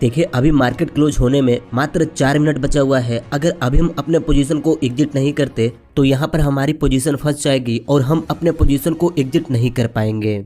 देखिए अभी market close होने में मात्र 4 मिनट बचा हुआ है। अगर अभी हम अपने पोजीशन को एग्जिट नहीं करते तो यहाँ पर हमारी पोजीशन फंस जाएगी और हम अपने पोजीशन को एग्जिट नहीं कर पाएंगे।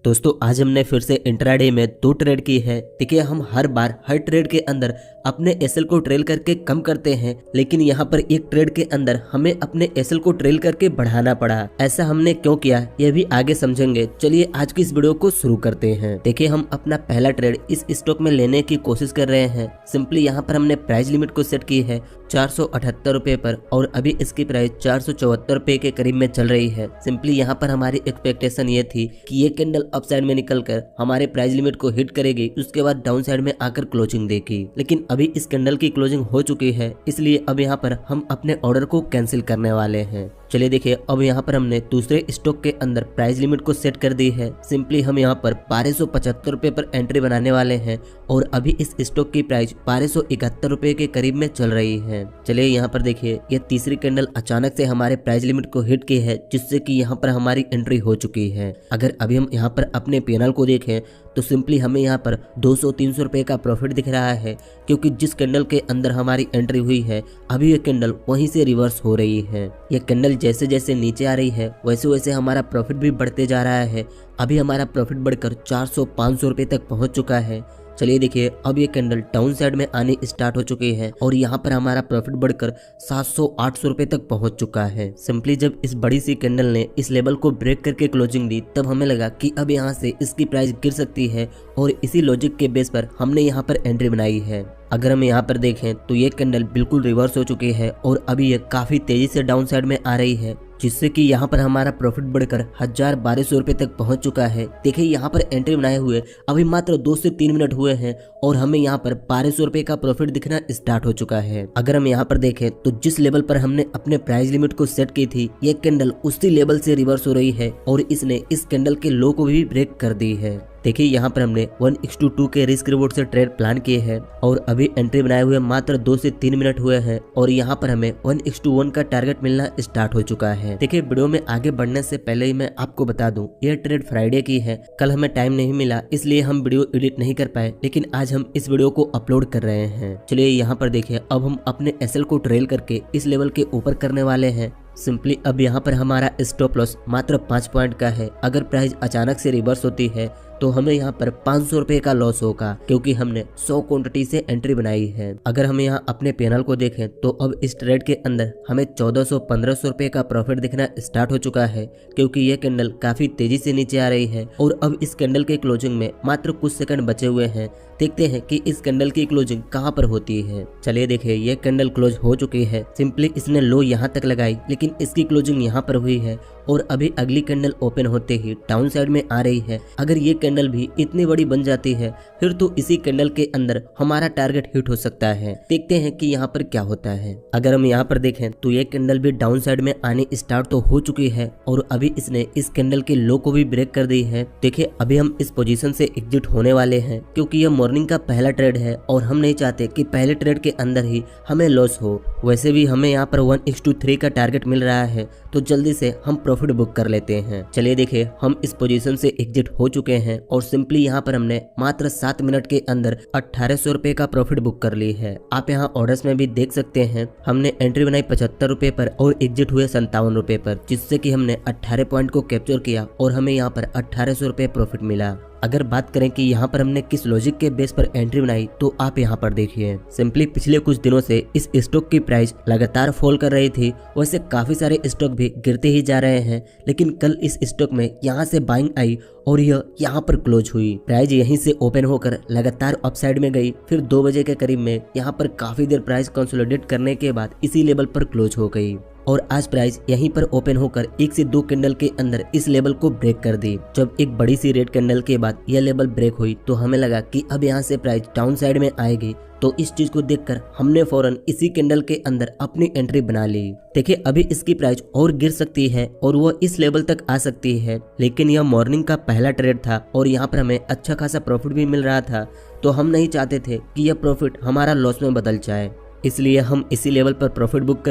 दोस्तों आज हमने फिर से इंट्राडे में 2 ट्रेड की है। देखिए हम हर बार हर ट्रेड के अंदर अपने एसएल को ट्रेल करके कम करते हैं, लेकिन यहाँ पर एक ट्रेड के अंदर हमें अपने एसएल को ट्रेल करके बढ़ाना पड़ा। ऐसा हमने क्यों किया यह भी आगे समझेंगे। चलिए आज की इस वीडियो को शुरू करते हैं। देखिए हम अपना पहला ट्रेड इस स्टॉक में लेने की कोशिश कर रहे हैं। सिंपली यहाँ पर हमने प्राइस लिमिट को सेट की है 478 रुपए पर और अभी इसकी प्राइस 474 रुपए के करीब में चल रही है। सिंपली यहाँ पर हमारी एक्सपेक्टेशन ये थी कि ये कैंडल अप साइड में निकलकर हमारे प्राइस लिमिट को हिट करेगी, उसके बाद डाउन साइड में आकर क्लोजिंग देगी। लेकिन अभी इस कैंडल की क्लोजिंग हो चुकी है, इसलिए अब यहाँ पर हम अपने ऑर्डर को कैंसिल करने वाले हैं। चलिए देखिए अब यहाँ पर हमने दूसरे स्टॉक के अंदर प्राइस लिमिट को सेट कर दी है। सिंपली हम यहाँ पर 1275 रुपए पर एंट्री बनाने वाले हैं और अभी इस स्टॉक की प्राइस 1271 रुपए के करीब में चल रही है। चलिए यहाँ पर देखिए ये तीसरी कैंडल अचानक से हमारे प्राइस लिमिट को हिट की है, जिससे कि यहाँ पर हमारी एंट्री हो चुकी है। अगर अभी हम यहाँ पर अपने पीएनएल को देखें तो सिंपली हमें यहाँ पर 200-300 रुपए का प्रॉफिट दिख रहा है, क्योंकि जिस कैंडल के अंदर हमारी एंट्री हुई है अभी ये कैंडल वहीं से रिवर्स हो रही है। ये कैंडल जैसे जैसे नीचे आ रही है वैसे वैसे हमारा प्रॉफिट भी बढ़ते जा रहा है। अभी हमारा प्रॉफिट बढ़कर 400-500 रुपए तक पहुंच चुका है। चलिए देखिए अब ये कैंडल डाउन साइड में आनी स्टार्ट हो चुकी है और यहाँ पर हमारा प्रॉफिट बढ़कर 700-800 रुपए तक पहुंच चुका है। सिंपली जब इस बड़ी सी कैंडल ने इस लेवल को ब्रेक करके क्लोजिंग दी तब हमें लगा कि अब यहाँ से इसकी प्राइस गिर सकती है और इसी लॉजिक के बेस पर हमने यहाँ पर एंट्री बनाई है। अगर हम यहाँ पर देखें तो ये कैंडल बिल्कुल रिवर्स हो चुकी है और अभी ये काफी तेजी से डाउन साइड में आ रही है, जिससे कि यहाँ पर हमारा प्रॉफिट बढ़कर 1200 रुपए तक पहुंच चुका है। देखिए यहाँ पर एंट्री बनाए हुए अभी मात्र 2 से 3 मिनट हुए हैं और हमें यहाँ पर 1200 रुपए का प्रॉफिट दिखना स्टार्ट हो चुका है। अगर हम यहाँ पर देखें तो जिस लेवल पर हमने अपने प्राइस लिमिट को सेट की थी ये कैंडल उसी लेवल से रिवर्स हो रही है और इसने इस कैंडल के लो को भी ब्रेक कर दी है। देखिए यहाँ पर हमने 1:2 के रिस्क रिवॉर्ड से ट्रेड प्लान किए हैं और अभी एंट्री बनाए हुए मात्र 2 से 3 मिनट हुए हैं और यहाँ पर हमें 1:1 का टारगेट मिलना स्टार्ट हो चुका है। देखिए वीडियो में आगे बढ़ने से पहले ही मैं आपको बता दूं यह ट्रेड फ्राइडे की है। कल हमें टाइम नहीं मिला इसलिए हम वीडियो एडिट नहीं कर पाए, लेकिन आज हम इस वीडियो को अपलोड कर रहे हैं। चलिए यहाँ पर देखिए अब हम अपने एसएल को ट्रेल करके इस लेवल के ऊपर करने वाले हैं। सिंपली अब यहाँ पर हमारा स्टॉप लॉस मात्र 5 पॉइंट का है। अगर प्राइस अचानक से रिवर्स होती है तो हमें यहाँ पर 500 रुपए का लॉस होगा, क्योंकि हमने 100 क्वांटिटी से एंट्री बनाई है। अगर हम यहाँ अपने पैनल को देखें तो अब इस ट्रेड के अंदर हमें 1400-1500 रुपए का प्रॉफिट दिखना स्टार्ट हो चुका है, क्योंकि ये कैंडल काफी तेजी से नीचे आ रही है और अब इस कैंडल के क्लोजिंग में मात्र कुछ सेकंड बचे हुए हैं। देखते हैं कि इस कैंडल की क्लोजिंग कहाँ पर होती है। चलिए देखिए ये कैंडल क्लोज हो चुकी है। सिंपली इसने लो यहाँ तक लगाई, लेकिन इसकी क्लोजिंग यहाँ पर हुई है और अभी अगली कैंडल ओपन होते ही डाउन साइड में आ रही है। अगर ये कैंडल भी इतनी बड़ी बन जाती है फिर तो इसी कैंडल के अंदर हमारा टारगेट हिट हो सकता है। देखते हैं कि यहाँ पर क्या होता है। अगर हम यहाँ पर देखें तो ये कैंडल भी डाउन साइड में आनी स्टार्ट तो हो चुकी है और अभी इसने इस कैंडल के लो को भी ब्रेक कर दी है। देखिए अभी हम इस पोजीशन से एग्जिट होने वाले हैं, क्योंकि ये मॉर्निंग का पहला ट्रेड है और हम नहीं चाहते कि पहले ट्रेड के अंदर ही हमें लॉस हो। वैसे भी हमें यहाँ पर 1:3 का टारगेट मिल रहा है, तो जल्दी से हम प्रॉफिट बुक कर लेते हैं। चलिए देखिए हम इस पोजीशन से एग्जिट हो चुके हैं और सिंपली यहाँ पर हमने मात्र 7 मिनट के अंदर 1800 रुपए का प्रॉफिट बुक कर ली है। आप यहाँ ऑर्डर्स में भी देख सकते हैं हमने एंट्री बनाई 75 रुपए पर और एग्जिट हुए 57 रुपए पर, जिससे कि हमने 18 पॉइंट को कैप्चर किया और हमें यहाँ पर 1800 रुपए प्रॉफिट मिला। अगर बात करें कि यहाँ पर हमने किस लॉजिक के बेस पर एंट्री बनाई तो आप यहाँ पर देखिए। सिंपली पिछले कुछ दिनों से इस स्टॉक की प्राइस लगातार फॉल कर रही थी, वैसे काफी सारे स्टॉक भी गिरते ही जा रहे हैं, लेकिन कल इस स्टॉक में यहाँ से बाइंग आई और यह यहाँ पर क्लोज हुई। प्राइस यहीं से ओपन होकर लगातार अपसाइड में गई, फिर 2 बजे के करीब में यहाँ पर काफी देर प्राइस कंसोलिडेट करने के बाद इसी लेवल पर क्लोज हो गई और आज प्राइस यहीं पर ओपन होकर 1 से 2 कैंडल के अंदर इस लेवल को ब्रेक कर दी। जब एक बड़ी सी रेड कैंडल के बाद यह लेवल ब्रेक हुई तो हमें लगा कि अब यहाँ से प्राइस डाउन साइड में आएगी, तो इस चीज को देखकर हमने फौरन इसी कैंडल के अंदर अपनी एंट्री बना ली। देखिए अभी इसकी प्राइस और गिर सकती है और वो इस लेवल तक आ सकती है, लेकिन यह मॉर्निंग का पहला ट्रेड था और यहाँ पर हमें अच्छा खासा प्रॉफिट भी मिल रहा था, तो हम नहीं चाहते थे कि यह प्रॉफिट हमारा लॉस में बदल जाए। इसलिए हम इसी लेवल पर प्रॉफिट बुक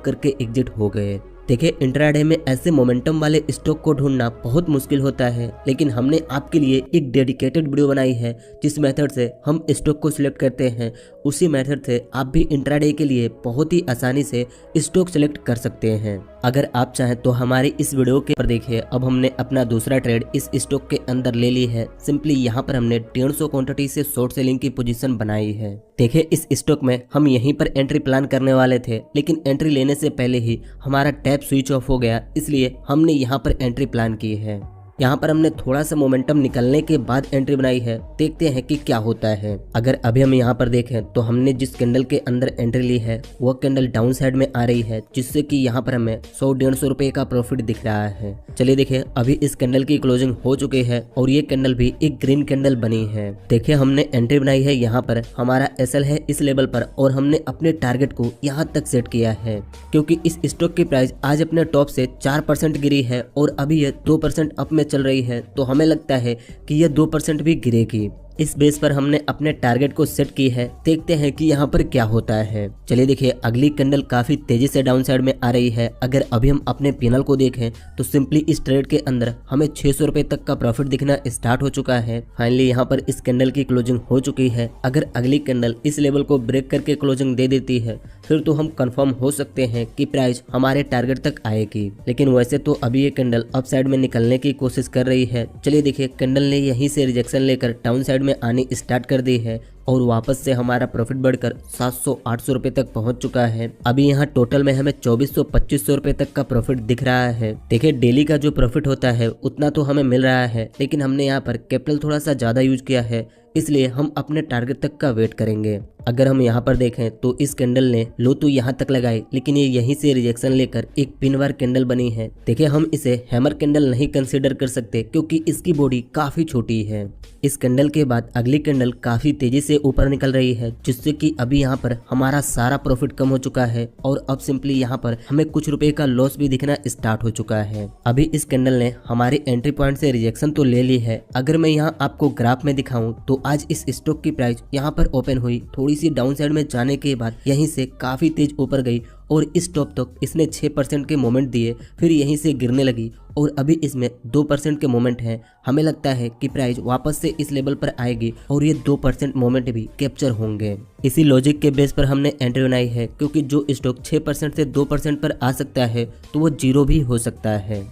करके एग्जिट हो गए। देखिए इंट्राडे में ऐसे मोमेंटम वाले स्टॉक को ढूंढना बहुत मुश्किल होता है, लेकिन हमने आपके लिए एक डेडिकेटेड वीडियो बनाई है जिस मेथड से हम स्टॉक को सिलेक्ट करते हैं। उसी मेथड से आप भी इंट्राडे के लिए बहुत ही आसानी से स्टॉक सिलेक्ट कर सकते हैं। अगर आप चाहें तो हमारी इस वीडियो के पर देखिए, अब हमने अपना दूसरा ट्रेड इस स्टॉक के अंदर ले ली है। सिंपली यहाँ पर हमने 150 क्वांटिटी से शॉर्ट सेलिंग की पोजीशन बनाई है। देखिए इस स्टॉक में हम यहीं पर एंट्री प्लान करने वाले थे, लेकिन एंट्री लेने से पहले ही हमारा टैब स्विच ऑफ हो गया, इसलिए हमने यहाँ पर एंट्री प्लान की है। यहाँ पर हमने थोड़ा सा मोमेंटम निकलने के बाद एंट्री बनाई है, देखते हैं कि क्या होता है। अगर अभी हम यहाँ पर देखें तो हमने जिस कैंडल के अंदर एंट्री ली है वो कैंडल डाउन साइड में आ रही है, जिससे कि यहाँ पर हमें 100-150 रुपए का प्रॉफिट दिख रहा है। चलिए देखिए अभी इस कैंडल की क्लोजिंग हो चुकी है और ये कैंडल भी एक ग्रीन कैंडल बनी है। देखिए हमने एंट्री बनाई है, यहाँ पर हमारा SL है इस लेवल पर और हमने अपने टारगेट को यहाँ तक सेट किया है, क्योंकि इस स्टॉक की प्राइस आज अपने टॉप से 4% गिरी है और अभी ये 2% अप में चल रही है, तो हमें लगता है कि यह 2% भी गिरेगी। इस बेस पर हमने अपने टारगेट को सेट की है, देखते हैं कि यहाँ पर क्या होता है। चलिए देखिए अगली कैंडल काफी तेजी से डाउन साइड में आ रही है। अगर अभी हम अपने पैनल को देखें तो सिंपली इस ट्रेड के अंदर हमें 600 रुपए तक का प्रॉफिट दिखना स्टार्ट हो चुका है। फाइनली यहाँ पर इस कैंडल की क्लोजिंग हो चुकी है। अगर अगली कैंडल इस लेवल को ब्रेक करके क्लोजिंग दे देती है फिर तो हम कंफर्म हो सकते हैं कि प्राइस हमारे टारगेट तक आएगी, लेकिन वैसे तो अभी ये कैंडल अप साइड में निकलने की कोशिश कर रही है। चलिए देखिए कैंडल ने यहीं से रिजेक्शन लेकर डाउन साइड में आनी स्टार्ट कर दी है और वापस से हमारा प्रॉफिट बढ़कर 700-800 रुपए तक पहुंच चुका है। अभी यहाँ टोटल में हमें 2400-2500 रुपए तक का प्रॉफिट दिख रहा है। देखिए डेली का जो प्रॉफिट होता है उतना तो हमें मिल रहा है, लेकिन हमने यहाँ पर कैपिटल थोड़ा सा ज्यादा यूज किया है, इसलिए हम अपने टारगेट तक का वेट करेंगे। अगर हम यहाँ पर देखें तो इस कैंडल ने लो तो यहाँ तक लगाई, लेकिन ये यहीं से रिजेक्शन लेकर एक पिनवार कैंडल बनी है। देखिए हम इसे हैमर कैंडल नहीं कंसीडर कर सकते क्योंकि इसकी बॉडी काफी छोटी है। इस कैंडल के बाद अगली कैंडल काफी तेजी से ऊपर निकल रही है, जिससे कि अभी यहाँ पर हमारा सारा प्रॉफिट कम हो चुका है और अब सिंपली यहाँ पर हमें कुछ रुपए का लॉस भी दिखना स्टार्ट हो चुका है। अभी इस कैंडल ने हमारी एंट्री पॉइंट से रिजेक्शन तो ले ली है। अगर मैं यहाँ आपको ग्राफ में दिखाऊं तो आज इस स्टॉक की प्राइस यहाँ पर ओपन हुई, थोड़ी सी डाउन साइड में जाने के बाद यहीं से काफी तेज ऊपर गई और इस टॉप तक इसने 6% के मोमेंट दिए, फिर यहीं से गिरने लगी और अभी इसमें 2% के मोमेंट हैं। हमें लगता है कि प्राइस वापस से इस लेवल पर आएगी और ये 2% मोमेंट भी कैप्चर होंगे। इसी लॉजिक के बेस पर हमने एंट्री बनाई है, क्योंकि जो स्टॉक 6% से 2% पर आ सकता है तो वो 0 भी हो सकता है।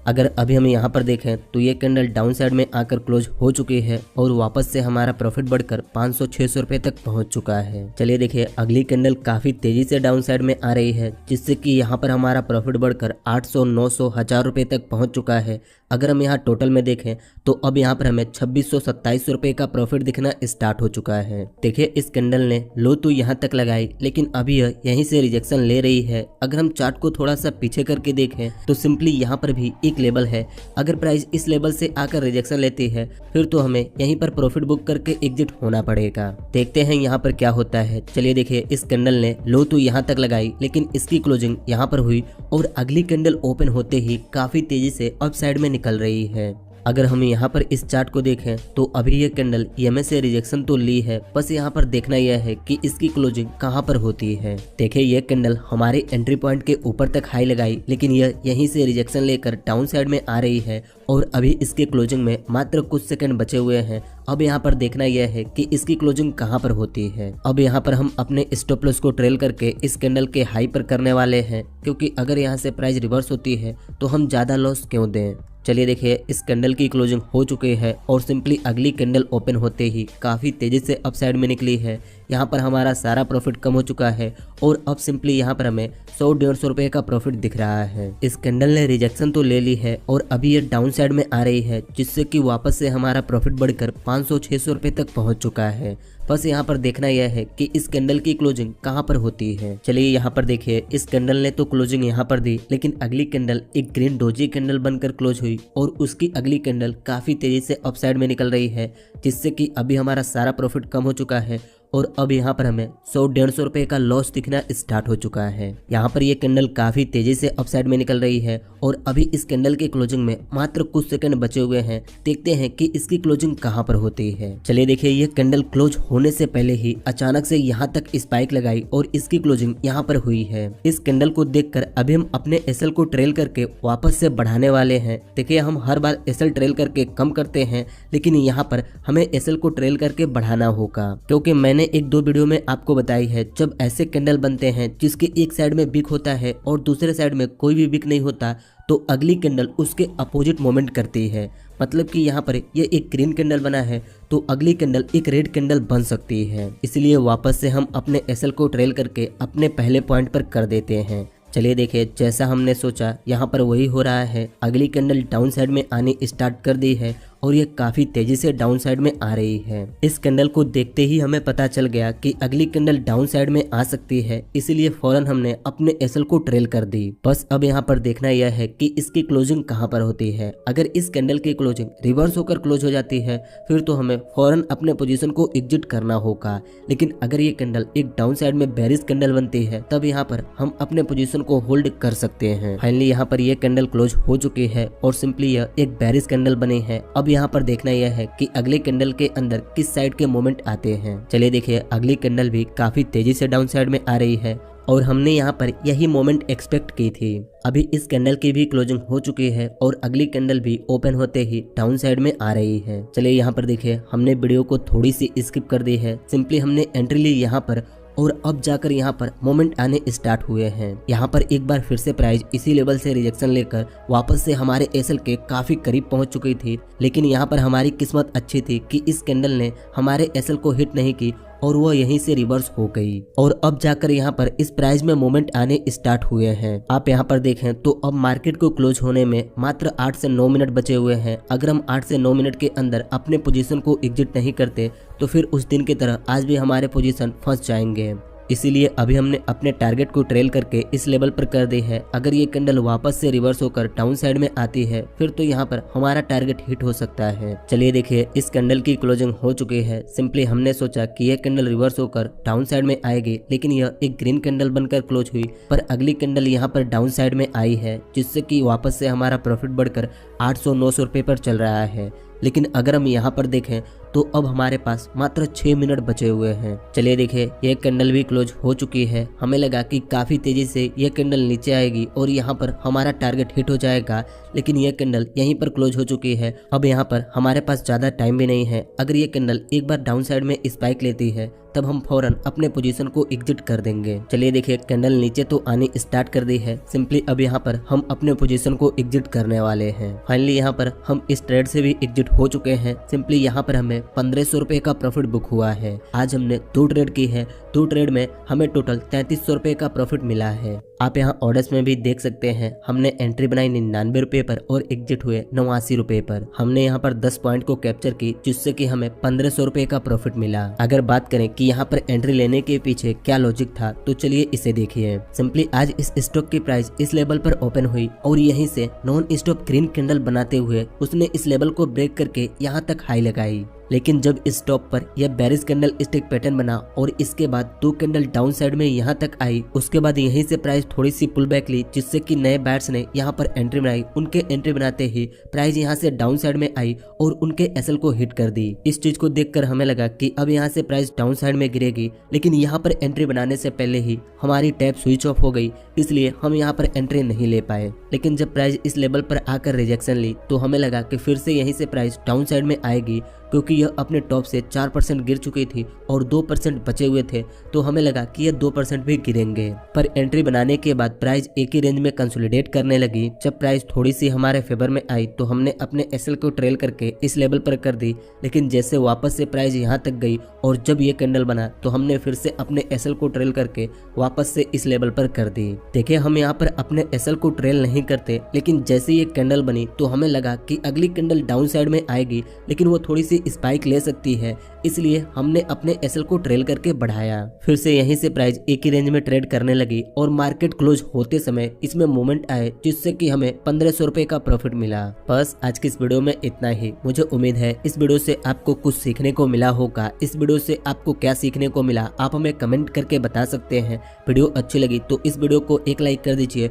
अगर अभी हम यहाँ पर देखें तो ये कैंडल डाउन साइड में आकर क्लोज हो चुकी है और वापस से हमारा प्रॉफिट बढ़कर 500-600 रुपए तक पहुंच चुका है। चलिए देखिए अगली कैंडल काफी तेजी से डाउन साइड में आ रही है, जिससे कि यहाँ पर हमारा प्रॉफिट बढ़कर 800-900-1000 रुपए तक पहुंच चुका है। अगर हम यहाँ टोटल में देखें तो अब यहाँ पर हमें 2627 रुपए का प्रॉफिट दिखना स्टार्ट हो चुका है। देखिए इस कैंडल ने लो तो यहाँ तक लगाई, लेकिन अभी यह यहीं से रिजेक्शन ले रही है। अगर हम चार्ट को थोड़ा सा पीछे करके देखें तो सिंपली यहाँ पर भी एक लेवल है। अगर प्राइस इस लेवल से आकर रिजेक्शन लेती है फिर तो हमें यहीं पर प्रॉफिट बुक करके एग्जिट होना पड़ेगा। देखते हैं यहाँ पर क्या होता है। चलिए देखिए इस कैंडल ने लो तो यहाँ तक लगाई, लेकिन इसकी क्लोजिंग यहाँ पर हुई और अगली कैंडल ओपन होते ही काफी तेजी से अप साइड में निकल रही है। अगर हम यहाँ पर इस चार्ट को देखें तो अभी ये कैंडल EMA से रिजेक्शन तो ली है, बस यहाँ पर देखना यह है कि इसकी क्लोजिंग कहाँ पर होती है। देखिए ये कैंडल हमारे एंट्री पॉइंट के ऊपर तक हाई लगाई, लेकिन यह यहीं से रिजेक्शन लेकर डाउन साइड में आ रही है और अभी इसके क्लोजिंग में मात्र कुछ सेकंड बचे हुए हैं। अब यहाँ पर देखना यह है कि इसकी क्लोजिंग कहाँ पर होती है। अब यहाँ पर हम अपने स्टॉप लॉस को ट्रेल करके इस कैंडल के हाई पर करने वाले हैं, क्योंकि अगर यहाँ से प्राइस रिवर्स होती है तो हम ज्यादा लॉस क्यों दें। चलिए देखिए इस कैंडल की क्लोजिंग हो चुकी है और सिंपली अगली कैंडल ओपन होते ही काफी तेजी से अप साइड में निकली है। यहाँ पर हमारा सारा प्रॉफिट कम हो चुका है और अब सिंपली यहाँ पर हमें 100-150 रुपए का प्रॉफिट दिख रहा है। इस कैंडल ने रिजेक्शन तो ले ली है और अभी ये डाउन साइड में आ रही है, जिससे कि वापस से हमारा प्रॉफिट बढ़कर 500-600 रुपए तक पहुंच चुका है। बस यहाँ पर देखना यह है कि इस कैंडल की क्लोजिंग कहाँ पर होती है। चलिए यहाँ पर देखिए इस कैंडल ने तो क्लोजिंग यहाँ पर दी, लेकिन अगली कैंडल एक ग्रीन डोजी कैंडल बनकर क्लोज हुई और उसकी अगली कैंडल काफी तेजी से अप साइड में निकल रही है, जिससे कि अभी हमारा सारा प्रॉफिट कम हो चुका है और अब यहाँ पर हमें 100-150 रुपए का लॉस दिखना स्टार्ट हो चुका है। यहाँ पर ये कैंडल काफी तेजी से अप साइड में निकल रही है और अभी इस कैंडल के क्लोजिंग में मात्र कुछ सेकंड बचे हुए हैं। देखते हैं कि इसकी क्लोजिंग कहाँ पर होती है। चलिए देखिए ये कैंडल क्लोज होने होने से पहले ही अचानक से यहाँ तक स्पाइक लगाई और इसकी क्लोजिंग यहाँ पर हुई है। इस कैंडल को देखकर अभी हम अपने एसएल को ट्रेल करके वापस से बढ़ाने वाले हैं। देखिए हम हर बार एसएल ट्रेल करके कम करते हैं, लेकिन यहाँ पर हमें एसएल को ट्रेल करके बढ़ाना होगा, क्योंकि मैंने एक दो वीडियो में आपको बताई है जब ऐसे कैंडल बनते हैं जिसके एक साइड में बिग होता है और दूसरे साइड में कोई भी बिग नहीं होता, तो अगली कैंडल उसके अपोजिट मूवमेंट करती है। मतलब कि यहाँ पर ये एक ग्रीन कैंडल बना है तो अगली कैंडल एक रेड कैंडल बन सकती है। इसलिए वापस से हम अपने एसएल को ट्रेल करके अपने पहले पॉइंट पर कर देते हैं। चलिए देखिए जैसा हमने सोचा यहाँ पर वही हो रहा है। अगली कैंडल डाउन साइड में आनी स्टार्ट कर दी है और ये काफी तेजी से डाउन साइड में आ रही है। इस कैंडल को देखते ही हमें पता चल गया कि अगली कैंडल डाउन साइड में आ सकती है, इसलिए फौरन हमने अपने एसएल को ट्रेल कर दी। बस अब यहाँ पर देखना यह है कि इसकी क्लोजिंग कहाँ पर होती है। अगर इस कैंडल की क्लोजिंग रिवर्स होकर क्लोज हो जाती है फिर तो हमें फौरन अपने पोजीशन को एग्जिट करना होगा, लेकिन अगर ये कैंडल एक डाउन साइड में बेरिश कैंडल बनती है तब यहाँ पर हम अपने पोजीशन को होल्ड कर सकते हैं। फाइनली यहाँ पर ये कैंडल क्लोज हो चुकी है और सिंपली यह एक बेरिश कैंडल बनी है। अब यहाँ पर देखना यह है कि अगले कैंडल के अंदर किस साइड के मोमेंट आते हैं। चलिए देखिए अगली कैंडल भी काफी तेजी से डाउन साइड में आ रही है और हमने यहाँ पर यही मोमेंट एक्सपेक्ट की थी। अभी इस कैंडल की भी क्लोजिंग हो चुकी है और अगली कैंडल भी ओपन होते ही डाउन साइड में आ रही है। चलिए यहाँ पर देखिए हमने वीडियो को थोड़ी सी स्किप कर दी है। सिंपली हमने एंट्री ली यहाँ पर और अब जाकर यहाँ पर मोमेंट आने स्टार्ट हुए हैं। यहाँ पर एक बार फिर से प्राइस इसी लेवल से रिजेक्शन लेकर वापस से हमारे एसएल के काफी करीब पहुंच चुकी थी, लेकिन यहाँ पर हमारी किस्मत अच्छी थी कि इस कैंडल ने हमारे एसएल को हिट नहीं की और वो यहीं से रिवर्स हो गई और अब जाकर यहाँ पर इस प्राइस में मोमेंट आने स्टार्ट हुए हैं। आप यहाँ पर देखें तो अब मार्केट को क्लोज होने में मात्र 8 से 9 मिनट बचे हुए हैं। अगर हम 8 से 9 मिनट के अंदर अपने पोजीशन को एग्जिट नहीं करते तो फिर उस दिन की तरह आज भी हमारे पोजीशन फंस जाएंगे। इसीलिए अभी हमने अपने टारगेट को ट्रेल करके इस लेवल पर कर दी है। अगर ये कैंडल वापस से रिवर्स होकर डाउन साइड में आती है फिर तो यहाँ पर हमारा टारगेट हिट हो सकता है। चलिए देखिए इस कैंडल की क्लोजिंग हो चुकी है। सिंपली हमने सोचा कि यह कैंडल रिवर्स होकर डाउन साइड में आएगी, लेकिन यह एक ग्रीन कैंडल बनकर क्लोज हुई, पर अगली कैंडल यहाँ पर डाउन साइड में आई है, जिससे कि वापस से हमारा प्रॉफिट बढ़कर 800-900 रुपए पर चल रहा है। लेकिन अगर हम यहाँ पर देखें तो अब हमारे पास मात्र 6 मिनट बचे हुए हैं। चलिए देखिए ये कैंडल भी क्लोज हो चुकी है। हमें लगा कि काफी तेजी से ये कैंडल नीचे आएगी और यहाँ पर हमारा टारगेट हिट हो जाएगा, लेकिन ये कैंडल यहीं पर क्लोज हो चुकी है। अब यहाँ पर हमारे पास ज्यादा टाइम भी नहीं है। अगर ये कैंडल एक बार डाउन साइड में स्पाइक लेती है तब हम फौरन अपने पोजीशन को एग्जिट कर देंगे। चलिए देखिए कैंडल नीचे तो आनी स्टार्ट कर दी है। सिंपली अब यहाँ पर हम अपने पोजीशन को एग्जिट करने वाले हैं। फाइनली यहाँ पर हम इस ट्रेड से भी एग्जिट हो चुके हैं। सिंपली यहाँ पर हमें 1500 रुपए का प्रॉफिट बुक हुआ है। आज हमने 2 ट्रेड की है। 2 ट्रेड में हमें टोटल 3300 रुपए का प्रॉफिट मिला है। आप यहाँ ऑर्डर्स में भी देख सकते हैं। हमने एंट्री बनाई 99 रुपए पर और एग्जिट हुए 89 रुपए पर। हमने यहाँ पर 10 पॉइंट को कैप्चर की, जिससे कि हमें 1500 रुपए का प्रॉफिट मिला। अगर बात करें कि यहाँ पर एंट्री लेने के पीछे क्या लॉजिक था, तो चलिए इसे देखिए। सिंपली आज इस स्टॉक की प्राइस इस लेवल पर ओपन हुई और यहीं से नॉन स्टॉप ग्रीन कैंडल बनाते हुए उसने इस लेवल को ब्रेक करके यहाँ तक हाई लगाई। लेकिन जब इस टॉप पर यह बेरिश कैंडल स्टिक पैटर्न बना और इसके बाद 2 कैंडल डाउन साइड में यहाँ तक आई, उसके बाद यहीं से प्राइस थोड़ी सी पुल बैक ली, जिससे कि नए बायर्स ने यहाँ पर एंट्री बनाई। उनके एंट्री बनाते ही प्राइस यहाँ से डाउन साइड में आई और उनके एसएल को हिट कर दी। इस चीज को देखकर हमें लगा कि अब यहाँ से प्राइस डाउन साइड में गिरेगी, लेकिन यहाँ पर एंट्री बनाने से पहले ही हमारी टैब स्विच ऑफ हो गई, इसलिए हम यहाँ पर एंट्री नहीं ले पाए। लेकिन जब प्राइस इस लेवल पर आकर रिजेक्शन ली तो हमें लगा कि फिर से यहीं से प्राइस डाउन साइड में आएगी, क्योंकि यह अपने टॉप से 4% गिर चुकी थी और 2% बचे हुए थे, तो हमें लगा कि यह 2% भी गिरेंगे। पर एंट्री बनाने के बाद प्राइस एक ही रेंज में कंसोलिडेट करने लगी। जब प्राइस थोड़ी सी हमारे फेवर में आई तो हमने अपने एसएल को ट्रेल करके इस लेवल पर कर दी, लेकिन जैसे वापस से प्राइस यहाँ तक गई और जब ये कैंडल बना तो हमने फिर से अपने एसएल को ट्रेल करके वापस से इस लेवल पर कर दी। देखिए हम यहाँ पर अपने एसएल को ट्रेल नहीं करते, लेकिन जैसे ये कैंडल बनी तो हमें लगा कि अगली कैंडल डाउन साइड में आएगी, लेकिन वो थोड़ी सी स्पाइक ले सकती है, इसलिए हमने अपने एसएल को ट्रेल करके बढ़ाया। फिर से यहीं से प्राइस एक ही रेंज में ट्रेड करने लगी और मार्केट क्लोज होते समय इसमें मूवमेंट आए, जिससे कि हमें 1500 रुपए का प्रॉफिट मिला। बस आज की इस वीडियो में इतना ही। मुझे उम्मीद है इस वीडियो से आपको कुछ सीखने को मिला होगा। इस वीडियो से आपको क्या सीखने को मिला आप हमें कमेंट करके बता सकते हैं। वीडियो अच्छी लगी तो इस वीडियो को एक लाइक कर दीजिए